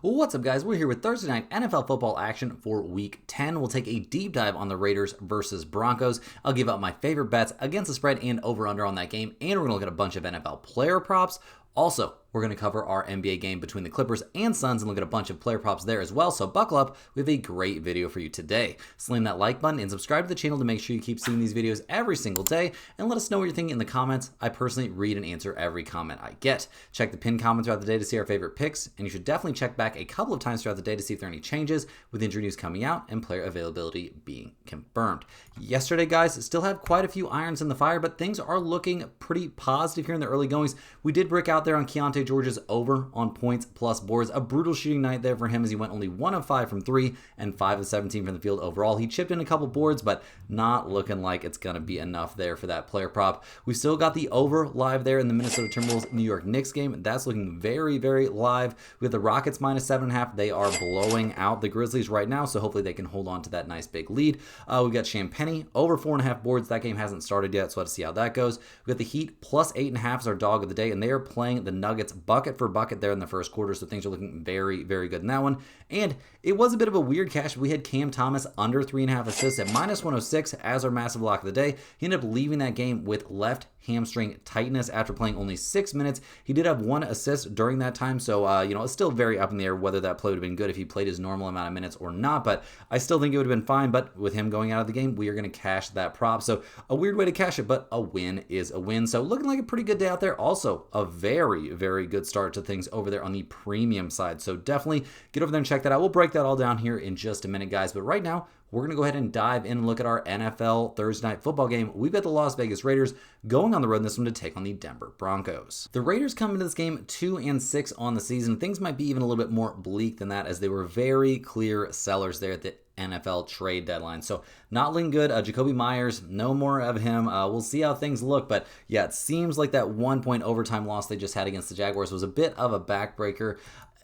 What's up, guys? We're here with Thursday night NFL football action for Week 10. We'll take a deep dive on the Raiders versus Broncos. I'll give out my favorite bets against the spread and over-under on that game, and we're going to look at a bunch of NFL player props. Also, we're going to cover our NBA game between the Clippers and Suns and look at a bunch of player props there as well, so buckle up. We have a great video for you today. Slam that like button and subscribe to the channel to make sure you keep seeing these videos every single day, and let us know what you're thinking in the comments. I personally read and answer every comment I get. Check the pinned comment throughout the day to see our favorite picks, and you should definitely check back a couple of times throughout the day to see if there are any changes with injury news coming out and player availability being confirmed. Yesterday, guys, still have quite a few irons in the fire, but things are looking pretty positive here in the early goings. We did break out there on Keontae George's over on points plus boards. A brutal shooting night there for him as he went only 1 of 5 from 3 and 5 of 17 from the field overall. He chipped in a couple boards, but not looking like it's going to be enough there for that player prop. We still got the over live there in the Minnesota Timberwolves New York Knicks game. That's looking very, very live. We have the Rockets minus 7.5. They are blowing out the Grizzlies right now, so hopefully they can hold on to that nice big lead. We've got Champagny over 4.5 boards. That game hasn't started yet, so let's see how that goes. We got the Heat plus 8.5 is our dog of the day, and they are playing the Nuggets bucket for bucket there in the first quarter, so things are looking very, very good in that one. And it was a bit of a weird cash. We had Cam Thomas under 3.5 assists at minus 106 as our massive lock of the day. He ended up leaving that game with left hamstring tightness after playing only 6 minutes. He did have 1 assist during that time, so it's still very up in the air whether that play would have been good if he played his normal amount of minutes or not, but I still think it would have been fine. But with him going out of the game, we are going to cash that prop. So a weird way to cash it, but a win is a win. So looking like a pretty good day out there. Also a very, very good start to things over there on the premium side, so definitely get over there and check that out. We'll break that all down here in just a minute, guys, but right now we're going to go ahead and dive in and look at our NFL Thursday night football game. We've got the Las Vegas Raiders going on the road in this one to take on the Denver Broncos. The Raiders come into this game 2-6 on the season. Things might be even a little bit more bleak than that, as they were very clear sellers there at the NFL trade deadline. So not looking good. Jacoby Myers, no more of him. We'll see how things look, but yeah, it seems like that 1-point overtime loss they just had against the Jaguars was a bit of a backbreaker.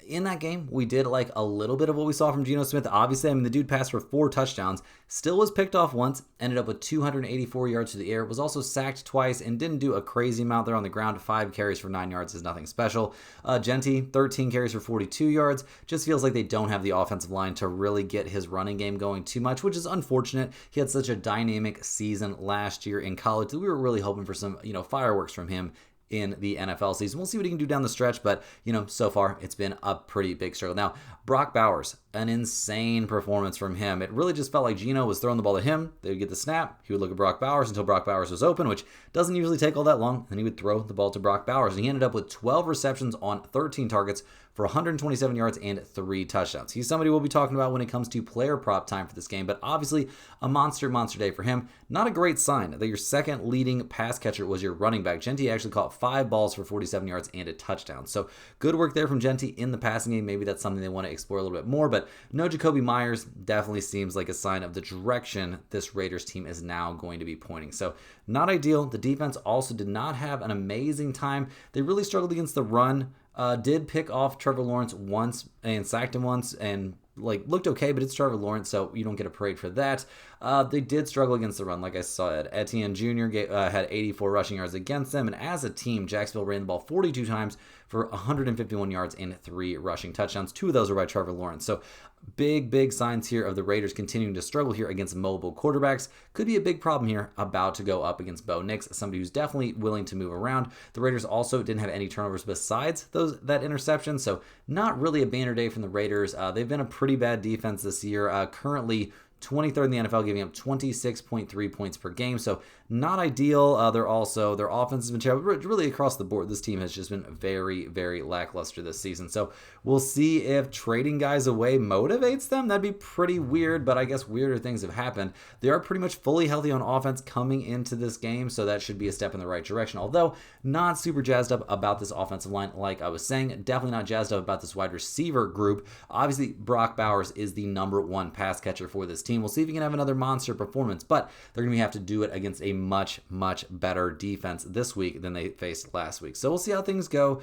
In that game, we did like a little bit of what we saw from Geno Smith. Obviously, the dude passed for 4 touchdowns, still was picked off once, ended up with 284 yards to the air, was also sacked twice, and didn't do a crazy amount there on the ground. 5 carries for 9 yards is nothing special. Genty, 13 carries for 42 yards. Just feels like they don't have the offensive line to really get his running game going too much, which is unfortunate. He had such a dynamic season last year in college that we were really hoping for some, fireworks from him in the NFL season. We'll see what he can do down the stretch, but, so far it's been a pretty big struggle. Now, Brock Bowers, an insane performance from him. It really just felt like Geno was throwing the ball to him. They would get the snap. He would look at Brock Bowers until Brock Bowers was open, which doesn't usually take all that long. Then he would throw the ball to Brock Bowers, and he ended up with 12 receptions on 13 targets for 127 yards and 3 touchdowns. He's somebody we'll be talking about when it comes to player prop time for this game, but obviously a monster day for him. Not a great sign that your second leading pass catcher was your running back. Genty actually caught 5 balls for 47 yards and a touchdown. So good work there from Genty in the passing game. Maybe that's something they want to explore a little bit more, but no Jacoby Myers definitely seems like a sign of the direction this Raiders team is now going to be pointing. So not ideal. The defense also did not have an amazing time. They really struggled against the run. Did pick off Trevor Lawrence once and sacked him once and looked okay, but it's Trevor Lawrence, so you don't get a parade for that. They did struggle against the run, like I said. Etienne Jr. Had 84 rushing yards against them, and as a team, Jacksonville ran the ball 42 times for 151 yards and 3 rushing touchdowns. 2 of those were by Trevor Lawrence. So big signs here of the Raiders continuing to struggle here against mobile quarterbacks. Could be a big problem here about to go up against Bo Nix, somebody who's definitely willing to move around. The Raiders also didn't have any turnovers besides that interception, so not really a banner day from the Raiders. They've been a pretty bad defense this year, currently 23rd in the NFL, giving up 26.3 points per game, so not ideal. Their offense has been terrible. Really across the board, this team has just been very, very lackluster this season. So we'll see if trading guys away motivates them. That'd be pretty weird, but I guess weirder things have happened. They are pretty much fully healthy on offense coming into this game, so that should be a step in the right direction. Although not super jazzed up about this offensive line, like I was saying. Definitely not jazzed up about this wide receiver group. Obviously, Brock Bowers is the number 1 pass catcher for this team. We'll see if he can have another monster performance, but they're going to have to do it against a much, much better defense this week than they faced last week. So we'll see how things go.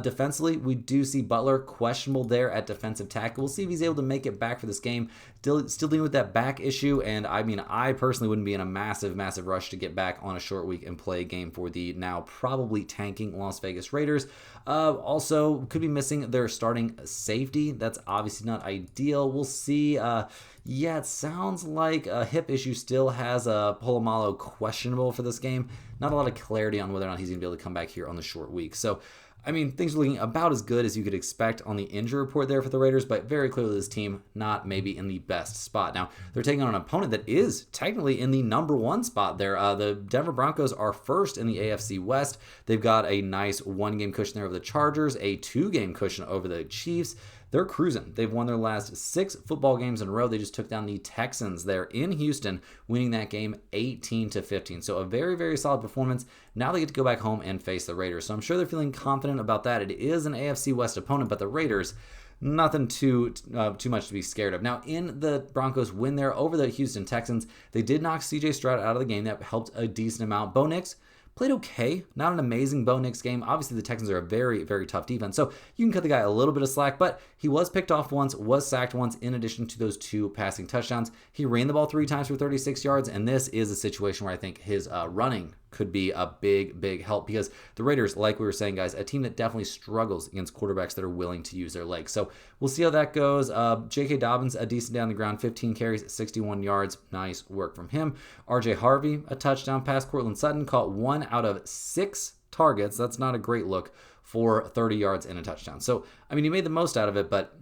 Defensively, we do see Butler questionable there at defensive tackle. We'll see if he's able to make it back for this game. Still dealing with that back issue, and I mean, I personally wouldn't be in a massive rush to get back on a short week and play a game for the now probably tanking Las Vegas Raiders. Also, could be missing their starting safety. That's obviously not ideal. We'll see. Yeah, it sounds like a hip issue still has Polamalu questionable for this game. Not a lot of clarity on whether or not he's going to be able to come back here on the short week. So, I mean, things are looking about as good as you could expect on the injury report there for the Raiders, but very clearly this team not maybe in the best spot. Now, they're taking on an opponent that is technically in the number one spot there. The Denver Broncos are first in the AFC West. They've got a nice one-game cushion there over the Chargers, a two-game cushion over the Chiefs. They're cruising. They've won their last 6 football games in a row. They just took down the Texans there in Houston, winning that game 18-15. So a very, very solid performance. Now they get to go back home and face the Raiders. So I'm sure they're feeling confident about that. It is an AFC West opponent, but the Raiders, nothing too much to be scared of. Now, in the Broncos win there over the Houston Texans, they did knock C.J. Stroud out of the game. That helped a decent amount. Bo Nix played okay. Not an amazing Bo Nix game. Obviously, the Texans are a very, very tough defense, so you can cut the guy a little bit of slack, but he was picked off once, was sacked once, in addition to those 2 passing touchdowns. He ran the ball 3 times for 36 yards, and this is a situation where I think his running could be a big, big help, because the Raiders, like we were saying, guys, a team that definitely struggles against quarterbacks that are willing to use their legs. So we'll see how that goes. J.K. Dobbins, a decent down the ground, 15 carries, 61 yards. Nice work from him. R.J. Harvey, a touchdown pass. Cortland Sutton caught 1 out of 6 targets. That's not a great look for 30 yards and a touchdown. So, I mean, he made the most out of it, but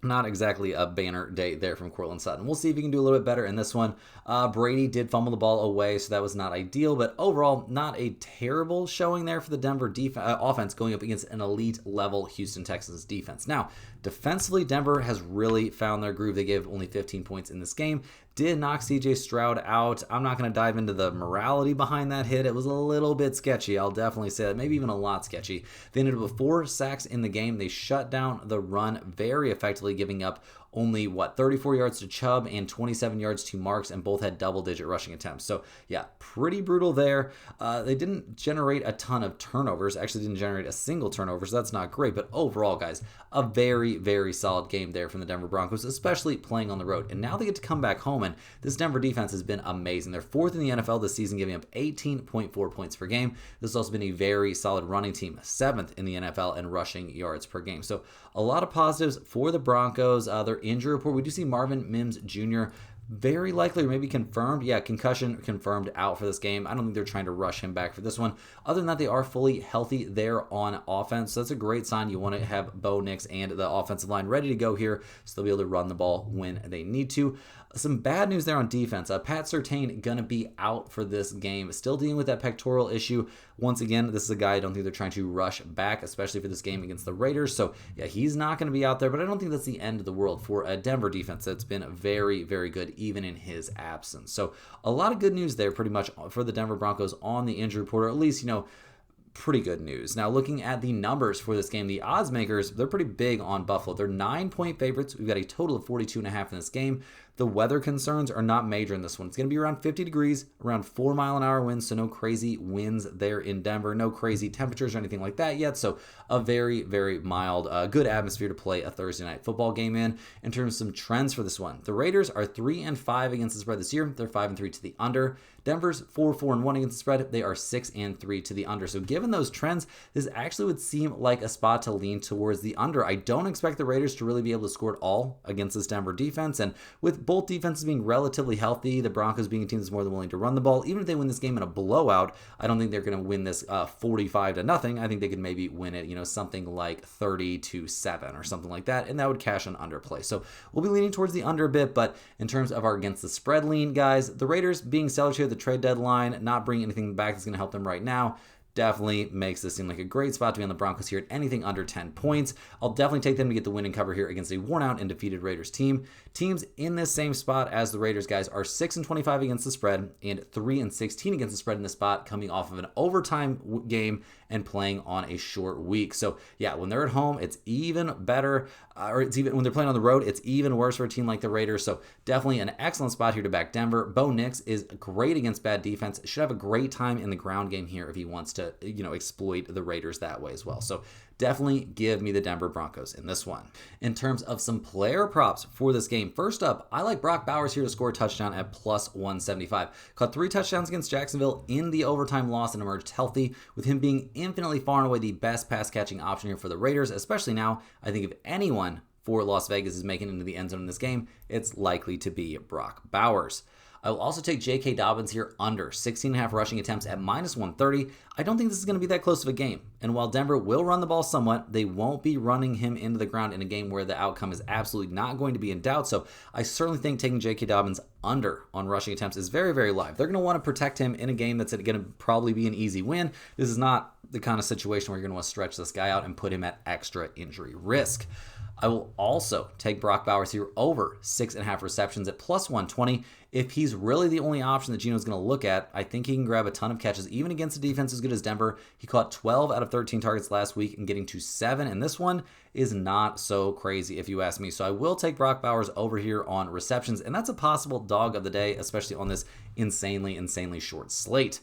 not exactly a banner day there from Cortland Sutton. We'll see if he can do a little bit better in this one. Brady did fumble the ball away, so that was not ideal, but overall, not a terrible showing there for the Denver offense going up against an elite level Houston Texans defense. Now, defensively, Denver has really found their groove. They gave only 15 points in this game. Did knock C.J. Stroud out. I'm not going to dive into the morality behind that hit. It was a little bit sketchy. I'll definitely say that. Maybe even a lot sketchy. They ended up with 4 sacks in the game. They shut down the run very effectively, giving up only, 34 yards to Chubb and 27 yards to Marks, and both had double-digit rushing attempts. So, yeah, pretty brutal there. They didn't generate a ton of turnovers. Actually didn't generate a single turnover, so that's not great. But overall, guys, a very, very solid game there from the Denver Broncos, especially playing on the road. And now they get to come back home, and this Denver defense has been amazing. They're 4th in the NFL this season, giving up 18.4 points per game. This has also been a very solid running team, 7th in the NFL in rushing yards per game. So a lot of positives for the Broncos. Their injury report, we do see Marvin Mims Jr. very likely, or maybe confirmed. Yeah, concussion confirmed out for this game. I don't think they're trying to rush him back for this one. Other than that, they are fully healthy there on offense. So that's a great sign. You want to have Bo Nix and the offensive line ready to go here, so they'll be able to run the ball when they need to. Some bad news there on defense. Pat Surtain going to be out for this game. Still dealing with that pectoral issue. Once again, this is a guy I don't think they're trying to rush back, especially for this game against the Raiders. So, yeah, he's not going to be out there, but I don't think that's the end of the world for a Denver defense that's been very, very good, even in his absence. So, a lot of good news there pretty much for the Denver Broncos on the injury report, or at least, pretty good news. Now, looking at the numbers for this game, the odds makers, they're pretty big on Buffalo. They're 9-point favorites. We've got a total of 42.5 in this game. The weather concerns are not major in this one. It's going to be around 50 degrees, around 4-mile-an-hour winds, so no crazy winds there in Denver, no crazy temperatures or anything like that yet, so a very, very mild, good atmosphere to play a Thursday night football game in. In terms of some trends for this one, the Raiders are 3-5 against the spread this year. They're 5-3 to the under. Denver's 4-1 against the spread. They are 6-3 to the under. So given those trends, this actually would seem like a spot to lean towards the under. I don't expect the Raiders to really be able to score at all against this Denver defense, and with both defenses being relatively healthy, the Broncos being a team that's more than willing to run the ball, even if they win this game in a blowout, I don't think they're going to win this 45-0. I think they could maybe win it, something like 30-7 or something like that, and that would cash an underplay. So we'll be leaning towards the under a bit, but in terms of our against the spread lean, guys, the Raiders being sellers here at the trade deadline, not bringing anything back that's going to help them right now, definitely makes this seem like a great spot to be on the Broncos here at anything under 10 points. I'll definitely take them to get the win and cover here against a worn out and defeated Raiders team. Teams in this same spot as the Raiders, guys, are 6-25 against the spread and 3-16 against the spread in this spot, coming off of an overtime game and playing on a short week. So yeah, when they're at home, it's even better, when they're playing on the road, it's even worse for a team like the Raiders. So definitely an excellent spot here to back Denver. Bo Nix is great against bad defense. Should have a great time in the ground game here if he wants to, exploit the Raiders that way as well. So definitely give me the Denver Broncos in this one. In terms of some player props for this game, first up, I like Brock Bowers here to score a touchdown at plus 175. Caught 3 touchdowns against Jacksonville in the overtime loss and emerged healthy, with him being infinitely far and away the best pass catching option here for the Raiders, especially now. I think if anyone for Las Vegas is making it into the end zone in this game, it's likely to be Brock Bowers. I will also take J.K. Dobbins here under 16.5 rushing attempts at minus 130. I don't think this is going to be that close of a game. And while Denver will run the ball somewhat, they won't be running him into the ground in a game where the outcome is absolutely not going to be in doubt. So I certainly think taking J.K. Dobbins under on rushing attempts is very, very live. They're going to want to protect him in a game that's going to probably be an easy win. This is not the kind of situation where you're going to want to stretch this guy out and put him at extra injury risk. I will also take Brock Bowers here over 6.5 receptions at plus 120. If he's really the only option that Geno's going to look at, I think he can grab a ton of catches, even against a defense as good as Denver. He caught 12 out of 13 targets last week and getting to 7, and this one is not so crazy if you ask me. So I will take Brock Bowers over here on receptions, and that's a possible dog of the day, especially on this insanely short slate.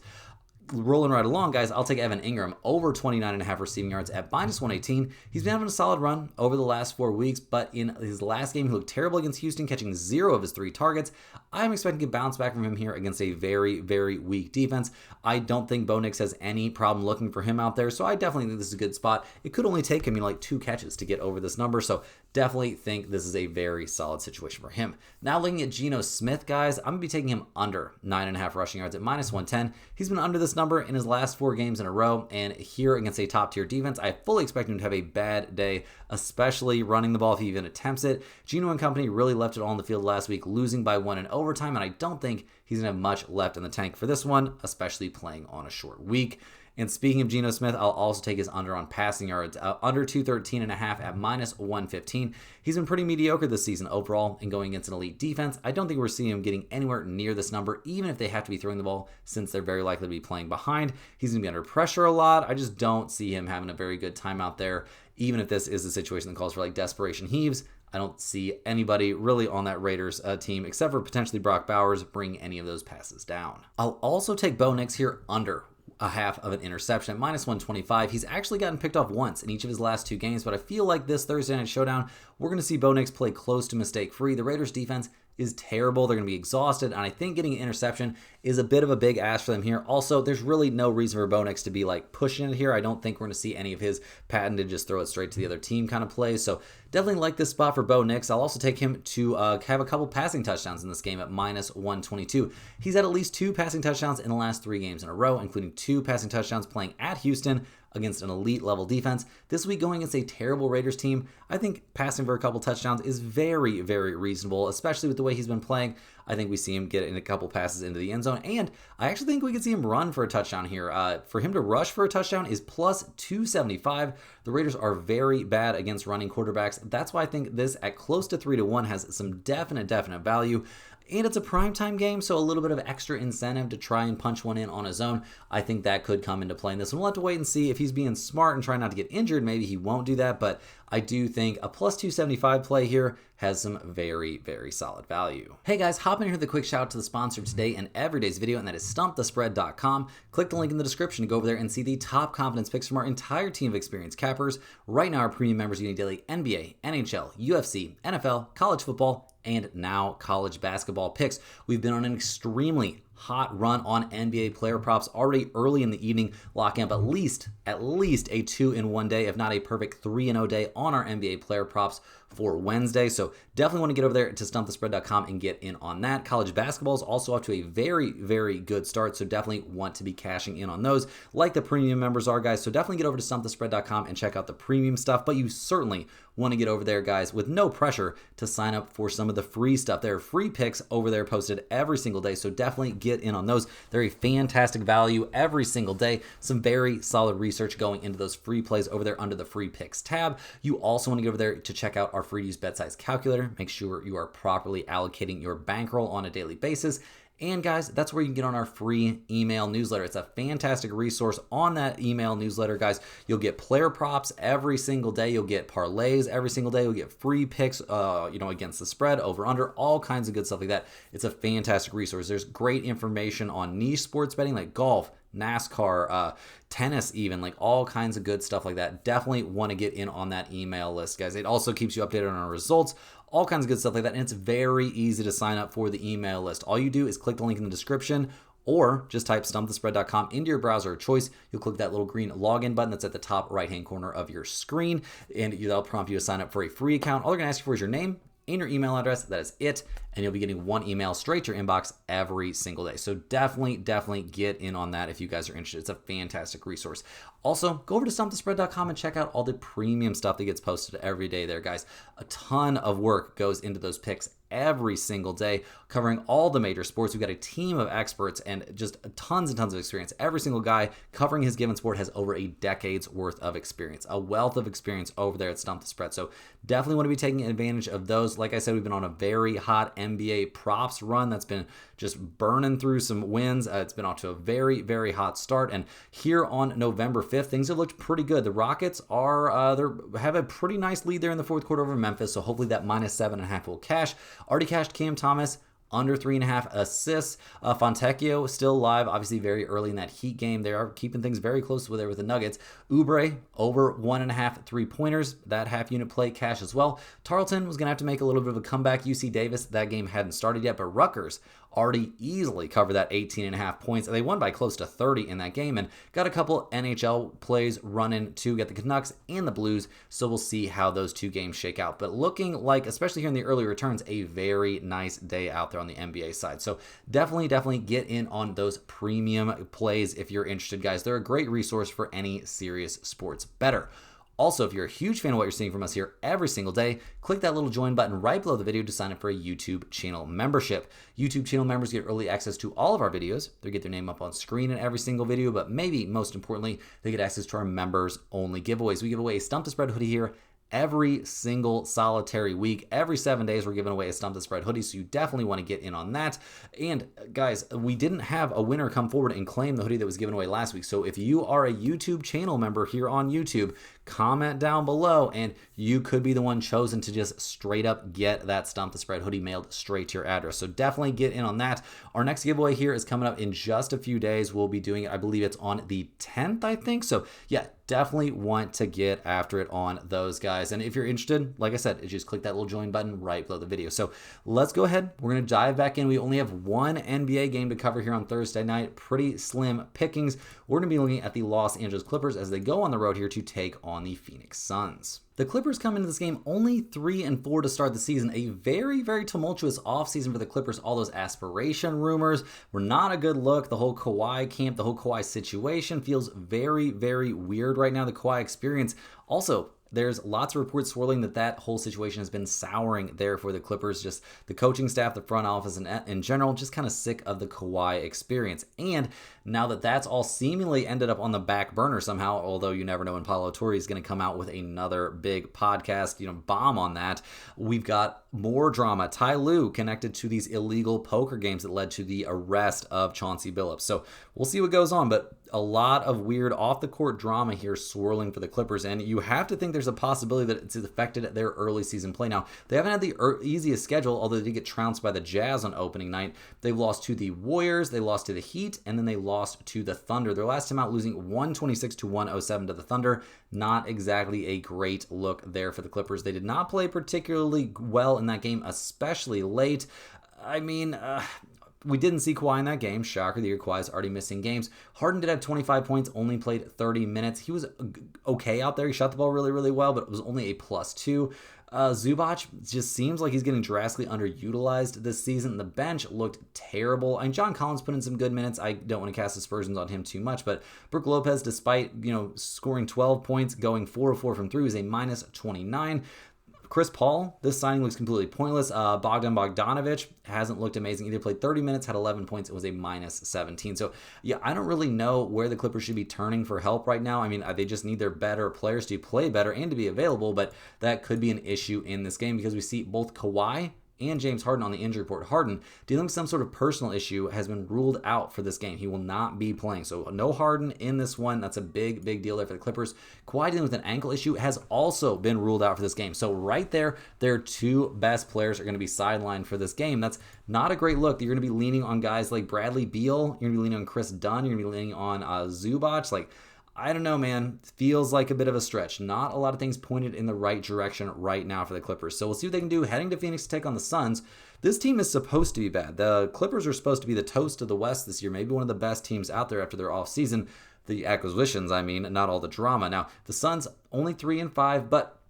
Rolling right along, guys, I'll take Evan Ingram over 29.5 receiving yards at minus 118. He's been having a solid run over the last 4 weeks, but in his last game, he looked terrible against Houston, catching 0 of his 3 targets. I'm expecting a bounce back from him here against a very, very weak defense. I don't think Bo Nix has any problem looking for him out there, so I definitely think this is a good spot. It could only take him, like 2 catches to get over this number, so definitely think this is a very solid situation for him. Now looking at Geno Smith, guys, I'm going to be taking him under 9.5 rushing yards at minus 110. He's been under this number in his last 4 games in a row, and here against a top-tier defense, I fully expect him to have a bad day, especially running the ball if he even attempts it. Geno and company really left it all on the field last week, losing by 1 in overtime, and I don't think he's going to have much left in the tank for this one, especially playing on a short week. And speaking of Geno Smith, I'll also take his under on passing yards, under 213.5 at minus 115. He's been pretty mediocre this season overall, and going against an elite defense, I don't think we're seeing him getting anywhere near this number, even if they have to be throwing the ball, since they're very likely to be playing behind. He's going to be under pressure a lot. I just don't see him having a very good time out there, even if this is a situation that calls for like desperation heaves. I don't see anybody really on that Raiders team, except for potentially Brock Bowers, bring any of those passes down. I'll also take Bo Nix here under a half of an interception at minus 125. He's actually gotten picked off once in each of his last 2 games, but I feel like this Thursday night showdown, we're going to see Bo Nix play close to mistake-free. The Raiders defense is terrible. They're going to be exhausted, and I think getting an interception is a bit of a big ask for them here. Also, there's really no reason for Bo Nix to be like pushing it here. I don't think we're going to see any of his patented just throw it straight to the other team kind of plays. So definitely like this spot for Bo Nix. I'll also take him to have a couple passing touchdowns in this game at minus 122. He's had at least 2 passing touchdowns in the last 3 games in a row, including 2 passing touchdowns playing at Houston against an elite level defense. This week going against a terrible Raiders team, I think passing for a couple touchdowns is very, very reasonable, especially with the way he's been playing. I think we see him get in a couple passes into the end zone, and I actually think we could see him run for a touchdown here. For him to rush for a touchdown is plus 275. The Raiders are very bad against running quarterbacks. That's why I think this at close to 3-1 has some definite value. And it's a primetime game, so a little bit of extra incentive to try and punch one in on his own. I think that could come into play in this one. We'll have to wait and see if he's being smart and trying not to get injured. Maybe he won't do that, but I do think a plus 275 play here has some very, very solid value. Hey guys, hop in here with a quick shout out to the sponsor of today and every day's video, and that is StumpTheSpread.com. Click the link in the description to go over there and see the top confidence picks from our entire team of experienced cappers. Right now, our premium members are getting daily NBA, NHL, UFC, NFL, college football, and now college basketball picks. We've been on an extremely hot run on NBA player props already early in the evening, locking up at least a 2-in-1 day, if not a perfect 3-0 day on our NBA player props for Wednesday. So definitely want to get over there to StumpTheSpread.com and get in on that. College basketball is also off to a very, very good start, so definitely want to be cashing in on those like the premium members are, guys. So definitely get over to StumpTheSpread.com and check out the premium stuff, but you certainly want to get over there, guys, with no pressure to sign up for some of the free stuff. There are free picks over there posted every single day, so definitely get in on those. They're a fantastic value every single day. Some very solid research going into those free plays over there under the free picks tab. You also want to get over there to check out our free to use bet size calculator. Make sure you are properly allocating your bankroll on a daily basis. And guys, that's where you can get on our free email newsletter. It's a fantastic resource on that email newsletter, guys. You'll get player props every single day. You'll get parlays every single day. You'll get free picks, against the spread, over, under, all kinds of good stuff like that. It's a fantastic resource. There's great information on niche sports betting like golf, NASCAR, tennis, even, like all kinds of good stuff like that. Definitely want to get in on that email list, guys. It also keeps you updated on our results, all kinds of good stuff like that. And it's very easy to sign up for the email list. All you do is click the link in the description or just type stumpthespread.com into your browser of choice. You'll click that little green login button that's at the top right-hand corner of your screen, and that'll prompt you to sign up for a free account. All they're going to ask you for is your name and your email address. That is it. And you'll be getting one email straight to your inbox every single day. So definitely get in on that if you guys are interested. It's a fantastic resource. Also, go over to stumpthespread.com and check out all the premium stuff that gets posted every day there, guys. A ton of work goes into those picks every single day, covering all the major sports. We've got a team of experts and just tons and tons of experience. Every single guy covering his given sport has over a decade's worth of experience, a wealth of experience over there at Stump the Spread. So definitely want to be taking advantage of those. Like I said, we've been on a very hot NBA props run that's been just burning through some wins. It's been off to a very, very hot start. And here on November 5th, things have looked pretty good. The Rockets have a pretty nice lead there in the fourth quarter over Memphis. So hopefully that -7.5 will cash. Already cashed Cam Thomas, under 3.5 assists. Fontecchio still alive, obviously very early in that Heat game. They are keeping things very close with there with the Nuggets. Oubre over 1.5 3-pointers. That half unit play cash as well. Tarleton was going to have to make a little bit of a comeback. UC Davis, that game hadn't started yet, but Rutgers already easily covered that 18.5 points. They won by close to 30 in that game and got a couple NHL plays running to get the Canucks and the Blues. So we'll see how those two games shake out. But looking like, especially here in the early returns, a very nice day out there on the NBA side. So definitely get in on those premium plays if you're interested, guys. They're a great resource for any serious sports bettor. Also, if you're a huge fan of what you're seeing from us here every single day, click that little join button right below the video to sign up for a YouTube channel membership. YouTube channel members get early access to all of our videos. They get their name up on screen in every single video, but maybe most importantly, they get access to our members only giveaways. We give away a Stump the Spread hoodie here every single solitary week. Every 7 days, we're giving away a Stump the Spread hoodie, so you definitely want to get in on that. And guys, we didn't have a winner come forward and claim the hoodie that was given away last week. So if you are a YouTube channel member here on YouTube, comment down below and you could be the one chosen to just straight up get that Stump the Spread hoodie mailed straight to your address. So definitely get in on that. Our next giveaway here is coming up in just a few days. We'll be doing it, I believe it's on the 10th, I think. So yeah, definitely want to get after it on those, guys. And if you're interested, like I said, just click that little join button right below the video. So let's go ahead. We're going to dive back in. We only have one NBA game to cover here on Thursday night. Pretty slim pickings. We're going to be looking at the Los Angeles Clippers as they go on the road here to take on the Phoenix Suns. The Clippers come into this game only 3-4 to start the season. A very, very tumultuous offseason for the Clippers. All those aspiration rumors were not a good look. The whole Kawhi camp, the whole Kawhi situation feels very, very weird right now. The Kawhi experience also, there's lots of reports swirling that whole situation has been souring there for the Clippers. Just the coaching staff, the front office, and in general, just kind of sick of the Kawhi experience. And now that that's all seemingly ended up on the back burner somehow, although you never know when Paulo Torre is going to come out with another big podcast, bomb on that. We've got more drama. Ty Lue connected to these illegal poker games that led to the arrest of Chauncey Billups. So we'll see what goes on, but a lot of weird off-the-court drama here swirling for the Clippers, and you have to think there's a possibility that it's affected their early season play. Now, they haven't had the easiest schedule, although they did get trounced by the Jazz on opening night. They've lost to the Warriors, they lost to the Heat, and then they lost to the Thunder. Their last time out losing 126 to 107 to the Thunder. Not exactly a great look there for the Clippers. They did not play particularly well in that game, especially late. I mean, we didn't see Kawhi in that game. Shocker, the year Kawhi's already missing games. Harden did have 25 points, only played 30 minutes. He was okay out there. He shot the ball really, really well, but it was only a +2. Zubac just seems like he's getting drastically underutilized this season. The bench looked terrible. I mean, John Collins put in some good minutes. I don't want to cast aspersions on him too much, but Brook Lopez, despite scoring 12 points, going 4 of 4 from 3, was a minus 29. Chris Paul, this signing looks completely pointless. Bogdan Bogdanovic hasn't looked amazing either. Played 30 minutes, had 11 points. It was a minus 17. So, yeah, I don't really know where the Clippers should be turning for help right now. I mean, they just need their better players to play better and to be available, but that could be an issue in this game because we see both Kawhi and James Harden on the injury report. Harden, dealing with some sort of personal issue, has been ruled out for this game. He will not be playing. So no Harden in this one. That's a big deal there for the Clippers. Kawhi, dealing with an ankle issue, has also been ruled out for this game. So right there, their two best players are going to be sidelined for this game. That's not a great look. You're going to be leaning on guys like Bradley Beal. You're going to be leaning on Chris Dunn. You're going to be leaning on Zubac. I don't know, man. Feels like a bit of a stretch. Not a lot of things pointed in the right direction right now for the Clippers. So we'll see what they can do heading to Phoenix to take on the Suns. This team is supposed to be bad. The Clippers are supposed to be the toast of the West this year. Maybe one of the best teams out there after their offseason. The acquisitions, not all the drama. Now, the Suns only 3-5, but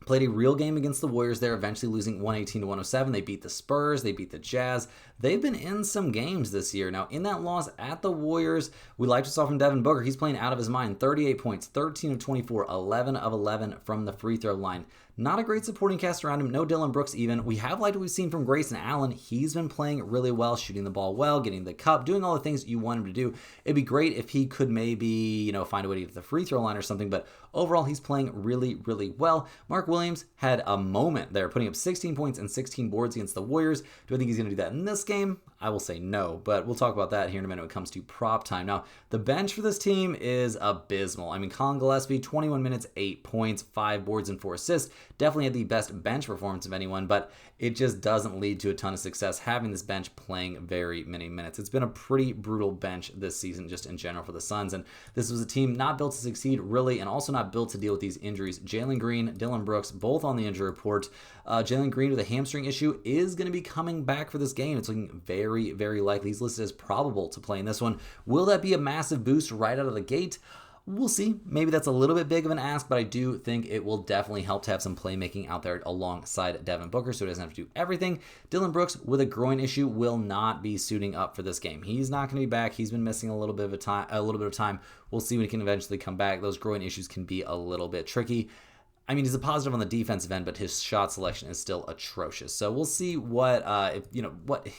played a real game against the Warriors there, eventually losing 118-107. They beat the Spurs. They beat the Jazz. They've been in some games this year. Now, in that loss at the Warriors, we liked what we saw from Devin Booker. He's playing out of his mind. 38 points, 13 of 24, 11 of 11 from the free throw line. Not a great supporting cast around him. No Dylan Brooks even. We have liked what we've seen from Grayson Allen. He's been playing really well, shooting the ball well, getting the cup, doing all the things you want him to do. It'd be great if he could maybe, find a way to get to the free throw line or something, but overall, he's playing really well. Mark Williams had a moment there, putting up 16 points and 16 boards against the Warriors. Do I think he's going to do that in this game? I will say no, but we'll talk about that here in a minute when it comes to prop time. Now, the bench for this team is abysmal. Colin Gillespie, 21 minutes, 8 points, 5 boards, and 4 assists. Definitely had the best bench performance of anyone, but it just doesn't lead to a ton of success having this bench playing very many minutes. It's been a pretty brutal bench this season just in general for the Suns, and this was a team not built to succeed really, and also not built to deal with these injuries. Jalen Green, Dylan Brooks, both on the injury report. Jalen Green with a hamstring issue is going to be coming back for this game. It's looking very likely. He's listed as probable to play in this one. Will that be a massive boost right out of the gate? We'll see. Maybe that's a little bit big of an ask, but I do think it will definitely help to have some playmaking out there alongside Devin Booker so he doesn't have to do everything. Dylan Brooks with a groin issue will not be suiting up for this game. He's not going to be back. He's been missing a little bit of time. We'll see when he can eventually come back. Those groin issues can be a little bit tricky. He's a positive on the defensive end, but his shot selection is still atrocious. So we'll see what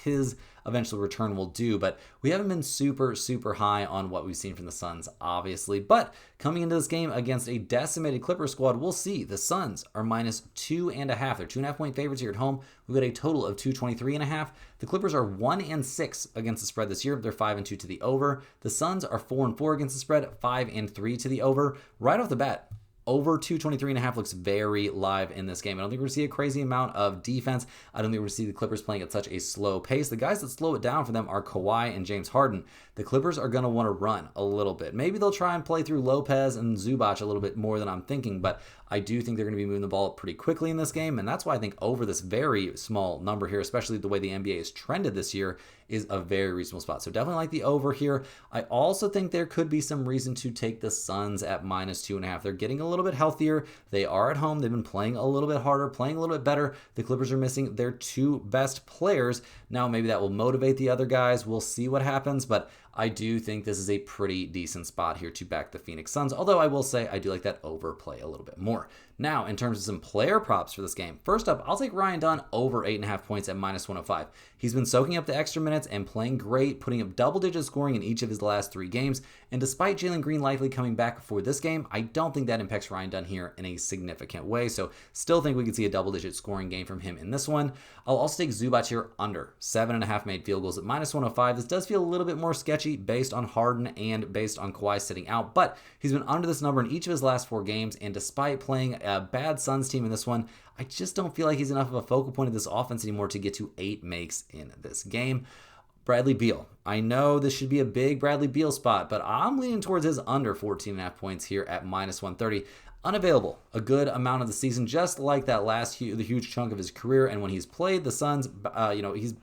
his eventual return will do. But we haven't been super high on what we've seen from the Suns, obviously. But coming into this game against a decimated Clippers squad, we'll see the Suns are minus 2.5. They're 2.5 point favorites here at home. We've got a total of 223.5. The Clippers are 1-6 against the spread this year. They're 5-2 to the over. The Suns are 4-4 against the spread, 5-3 to the over. Right off the bat, over 223.5 looks very live in this game. I don't think we're going to see a crazy amount of defense. I don't think we're going to see the Clippers playing at such a slow pace. The guys that slow it down for them are Kawhi and James Harden. The Clippers are going to want to run a little bit. Maybe they'll try and play through Lopez and Zubac a little bit more than I'm thinking, but I do think they're going to be moving the ball pretty quickly in this game, and that's why I think over this very small number here, especially the way the NBA has trended this year, is a very reasonable spot. So definitely like the over here. I also think there could be some reason to take the Suns at minus 2.5. They're getting a little bit healthier. They are at home. They've been playing a little bit harder, playing a little bit better. The Clippers are missing their two best players. Now maybe that will motivate the other guys. We'll see what happens, but I do think this is a pretty decent spot here to back the Phoenix Suns, although I will say I do like that overplay a little bit more. Now, in terms of some player props for this game, first up, I'll take Ryan Dunn over 8.5 points at minus 105. He's been soaking up the extra minutes and playing great, putting up double-digit scoring in each of his last 3 games, and despite Jalen Green likely coming back for this game, I don't think that impacts Ryan Dunn here in a significant way, so still think we could see a double-digit scoring game from him in this one. I'll also take Zubac here under 7.5 made field goals at minus 105. This does feel a little bit more sketchy based on Harden and based on Kawhi sitting out, but he's been under this number in each of his last 4 games, and despite playing a bad Suns team in this one, I just don't feel like he's enough of a focal point of this offense anymore to get to 8 makes in this game. Bradley Beal. I know this should be a big Bradley Beal spot, but I'm leaning towards his under 14.5 points here at minus 130. Unavailable a good amount of the season, just like that the huge chunk of his career. And when he's played the Suns, he's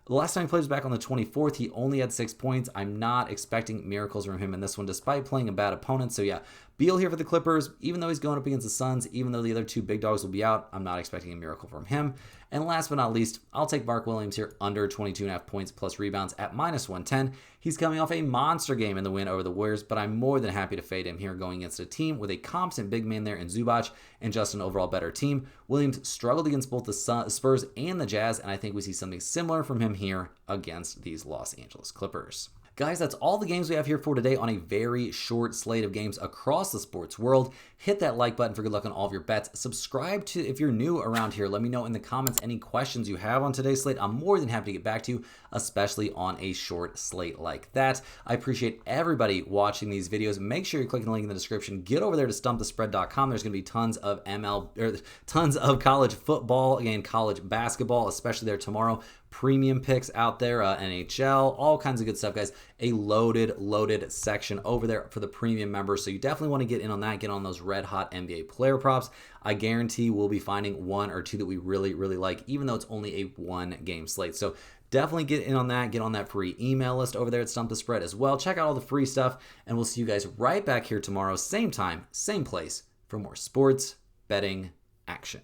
The last time he played was back on the 24th. He only had 6 points. I'm not expecting miracles from him in this one, despite playing a bad opponent. So yeah, Beal here for the Clippers. Even though he's going up against the Suns, even though the other two big dogs will be out, I'm not expecting a miracle from him. And last but not least, I'll take Mark Williams here under 22.5 points plus rebounds at -110. He's coming off a monster game in the win over the Warriors, but I'm more than happy to fade him here going against a team with a competent big man there in Zubac and just an overall better team. Williams struggled against both the Spurs and the Jazz, and I think we see something similar from him here against these Los Angeles Clippers. Guys, that's all the games we have here for today on a very short slate of games across the sports world. Hit that like button for good luck on all of your bets. Subscribe to if you're new around here. Let me know in the comments any questions you have on today's slate. I'm more than happy to get back to you, especially on a short slate like that. I appreciate everybody watching these videos. Make sure you're clicking the link in the description. Get over there to stumpthespread.com. There's going to be tons of tons of college football and college basketball, especially there tomorrow. Premium picks out there, NHL, all kinds of good stuff, guys. A loaded section over there for the premium members. So you definitely want to get in on that, get on those red hot NBA player props. I guarantee we'll be finding one or two that we really like, even though it's only a 1-game slate. So definitely get in on that. Get on that free email list over there at Stump the Spread as well. Check out all the free stuff, and we'll see you guys right back here tomorrow, same time, same place, for more sports betting action.